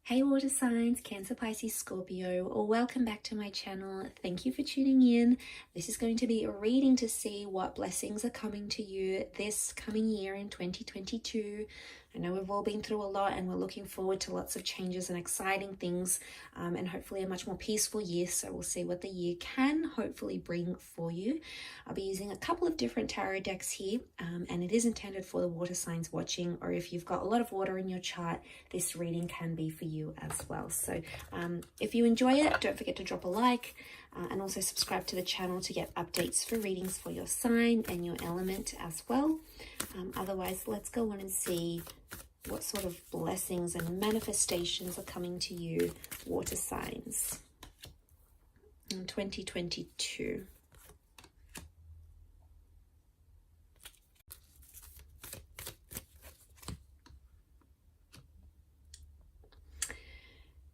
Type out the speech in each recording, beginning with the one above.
Hey water signs, Cancer, Pisces, Scorpio, or welcome back to my channel. Thank you for tuning in. This is going to be a reading to see what blessings are coming to you this coming year in 2022. I know we've all been through a lot and we're looking forward to lots of changes and exciting things and hopefully a much more peaceful year. So we'll see what the year can hopefully bring for you. I'll be using a couple of different tarot decks here and it is intended for the water signs watching, or if you've got a lot of water in your chart, this reading can be for you as well. So if you enjoy it, don't forget to drop a like and also subscribe to the channel to get updates for readings for your sign and your element as well. Otherwise, let's go on and see what sort of blessings and manifestations are coming to you, water signs, in 2022.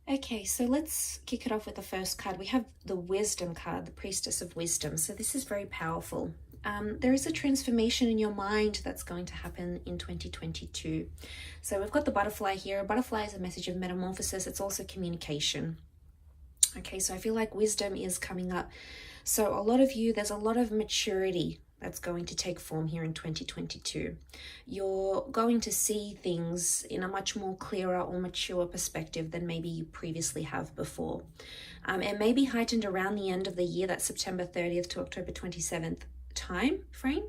Okay, so let's kick it off with the first card. We have the Wisdom card, the Priestess of Wisdom. So this is very powerful. There is a transformation in your mind that's going to happen in 2022. So we've got the butterfly here. A butterfly is a message of metamorphosis. It's also communication. Okay, so I feel like wisdom is coming up. So a lot of you, there's a lot of maturity that's going to take form here in 2022. You're going to see things in a much more clearer or mature perspective than maybe you previously have before. It may be heightened around the end of the year, that's September 30th to October 27th time frame.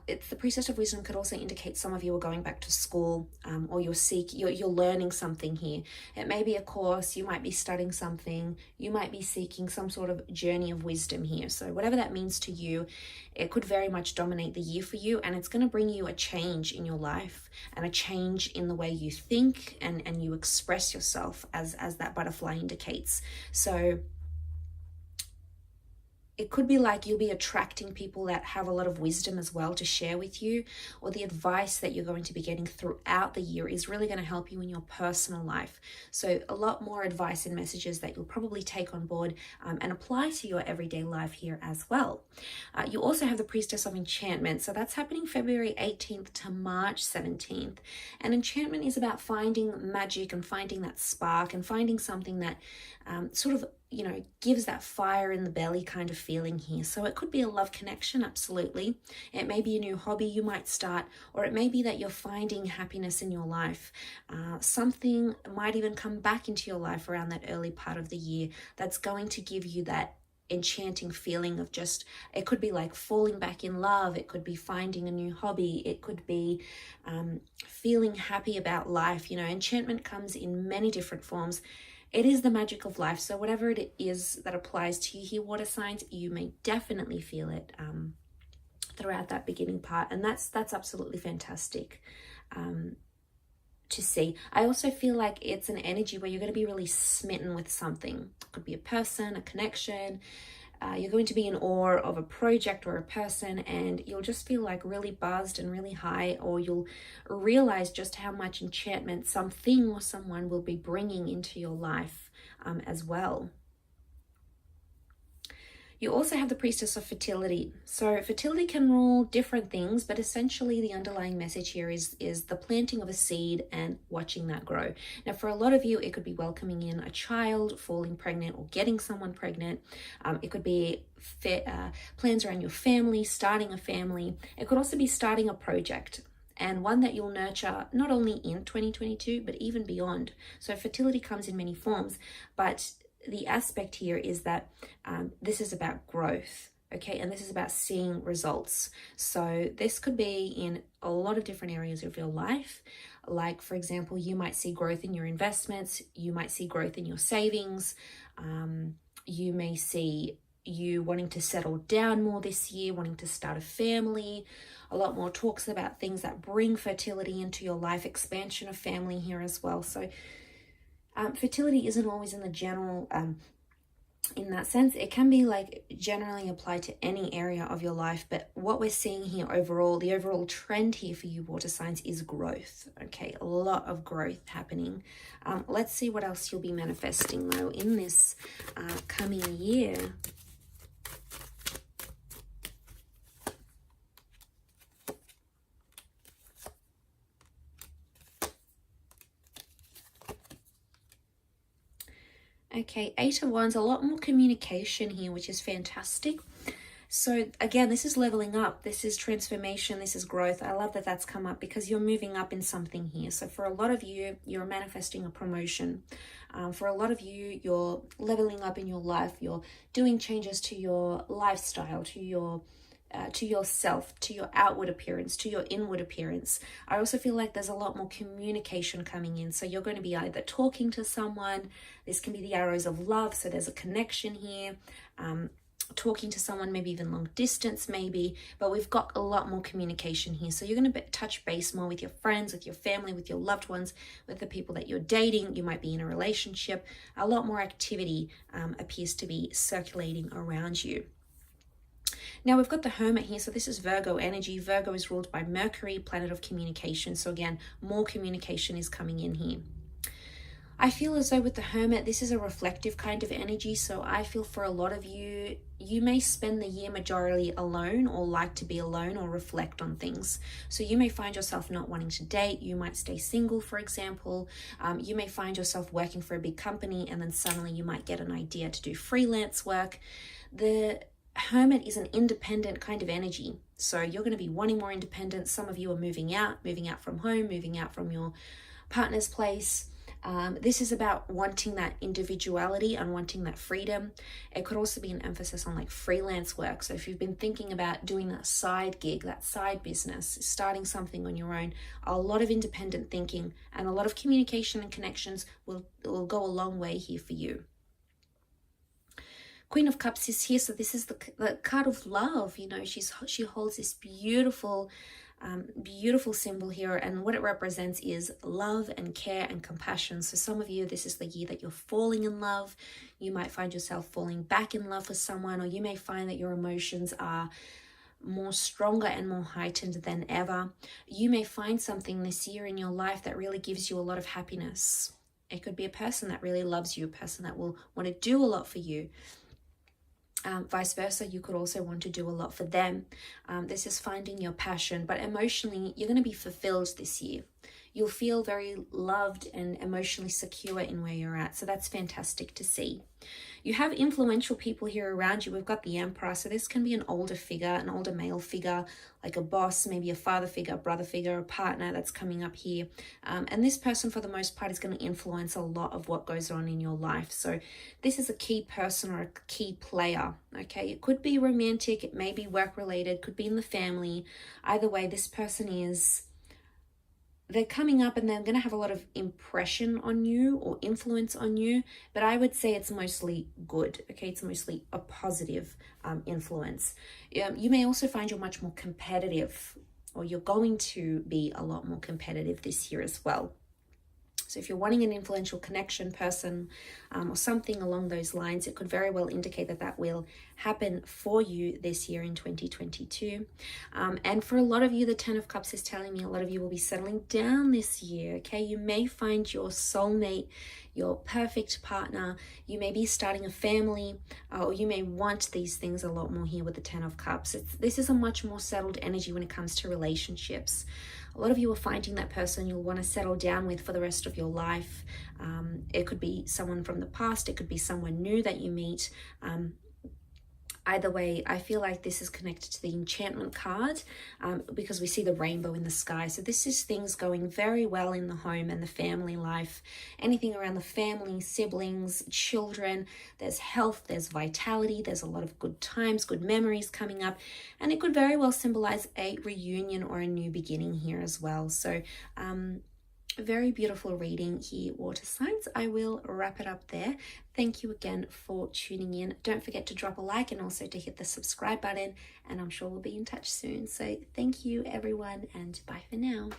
It's the Priestess of Wisdom could also indicate some of you are going back to school or you're learning something here. It may be a course, you might be studying something, you might be seeking some sort of journey of wisdom here. So whatever that means to you, it could very much dominate the year for you, and it's going to bring you a change in your life and a change in the way you think and you express yourself as that butterfly indicates. So it could be like you'll be attracting people that have a lot of wisdom as well to share with you, or the advice that you're going to be getting throughout the year is really going to help you in your personal life. So a lot more advice and messages that you'll probably take on board and apply to your everyday life here as well. You also have the Priestess of Enchantment. So that's happening February 18th to March 17th. And enchantment is about finding magic and finding that spark and finding something that sort of, gives that fire in the belly kind of feeling here. So it could be a love connection, absolutely. It may be a new hobby you might start, or it may be that you're finding happiness in your life. Something might even come back into your life around that early part of the year that's going to give you that enchanting feeling of just, it could be like falling back in love, it could be finding a new hobby, it could be feeling happy about life. Enchantment comes in many different forms. It is the magic of life. So whatever it is that applies to you here, water signs, you may definitely feel it throughout that beginning part. And that's absolutely fantastic to see. I also feel like it's an energy where you're going to be really smitten with something. It could be a person, a connection. You're going to be in awe of a project or a person, and you'll just feel like really buzzed and really high, or you'll realize just how much enchantment something or someone will be bringing into your life as well. You also have the Priestess of Fertility. So fertility can rule different things, but essentially the underlying message here is the planting of a seed and watching that grow. Now, for a lot of you, it could be welcoming in a child, falling pregnant, or getting someone pregnant. It could be plans around your family, starting a family. It could also be starting a project, and one that you'll nurture not only in 2022, but even beyond. So fertility comes in many forms, but the aspect here is that this is about growth, okay? And this is about seeing results. So this could be in a lot of different areas of your life. Like, for example, you might see growth in your investments. You might see growth in your savings. You may see you wanting to settle down more this year, wanting to start a family. A lot more talks about things that bring fertility into your life, expansion of family here as well. So fertility isn't always in the general, in that sense. It can be like generally applied to any area of your life, but what we're seeing here overall, the overall trend here for you water signs is growth, okay? A lot of growth happening. Let's see what else you'll be manifesting though in this coming year. Okay, Eight of Wands, a lot more communication here, which is fantastic. So again, this is leveling up. This is transformation. This is growth. I love that that's come up because you're moving up in something here. So for a lot of you, you're manifesting a promotion. For a lot of you, you're leveling up in your life. You're doing changes to your lifestyle, to yourself, to your outward appearance, to your inward appearance. I also feel like there's a lot more communication coming in. So you're going to be either talking to someone. This can be the arrows of love. So there's a connection here. Talking to someone, maybe even long distance, maybe, but we've got a lot more communication here. So you're going to touch base more with your friends, with your family, with your loved ones, with the people that you're dating. You might be in a relationship. A lot more activity appears to be circulating around you. Now we've got the Hermit here. So this is Virgo energy. Virgo is ruled by Mercury, planet of communication. So again, more communication is coming in here. I feel as though with the Hermit, this is a reflective kind of energy. So I feel for a lot of you, you may spend the year majority alone or like to be alone or reflect on things. So you may find yourself not wanting to date. You might stay single, for example. You may find yourself working for a big company and then suddenly you might get an idea to do freelance work. The Hermit is an independent kind of energy. So you're going to be wanting more independence. Some of you are moving out from home, moving out from your partner's place. This is about wanting that individuality and wanting that freedom. It could also be an emphasis on like freelance work. So if you've been thinking about doing that side gig, that side business, starting something on your own, a lot of independent thinking and a lot of communication and connections will go a long way here for you. Queen of Cups is here. So this is the card of love. You know, she holds this beautiful symbol here, and what it represents is love and care and compassion. So some of you, this is the year that you're falling in love. You might find yourself falling back in love with someone, or you may find that your emotions are more stronger and more heightened than ever. You may find something this year in your life that really gives you a lot of happiness. It could be a person that really loves you, a person that will want to do a lot for you. Vice versa, you could also want to do a lot for them. This is finding your passion, but emotionally, you're going to be fulfilled this year. You'll feel very loved and emotionally secure in where you're at. So that's fantastic to see. You have influential people here around you. We've got the Emperor. So this can be an older figure, an older male figure, like a boss, maybe a father figure, a brother figure, a partner that's coming up here. And this person, for the most part, is going to influence a lot of what goes on in your life. So this is a key person or a key player, okay? It could be romantic, it may be work-related, could be in the family. Either way, this person they're coming up and they're going to have a lot of impression on you or influence on you, but I would say it's mostly good, okay? It's mostly a positive influence. You may also find you're much more competitive, or you're going to be a lot more competitive this year as well. So if you're wanting an influential connection person or something along those lines, it could very well indicate that that will happen for you this year in 2022. And for a lot of you, the Ten of Cups is telling me a lot of you will be settling down this year, okay? You may find your soulmate, your perfect partner. You may be starting a family, or you may want these things a lot more here with the Ten of Cups. This is a much more settled energy when it comes to relationships. A lot of you are finding that person you'll want to settle down with for the rest of your life. It could be someone from the past. It could be someone new that you meet. Either way, I feel like this is connected to the enchantment card because we see the rainbow in the sky. So this is things going very well in the home and the family life. Anything around the family, siblings, children. There's health, there's vitality, there's a lot of good times, good memories coming up. And it could very well symbolize a reunion or a new beginning here as well. So very beautiful reading here, water signs. I will wrap it up there. Thank you again for tuning in. Don't forget to drop a like and also to hit the subscribe button, and I'm sure we'll be in touch soon. So thank you everyone, and bye for now.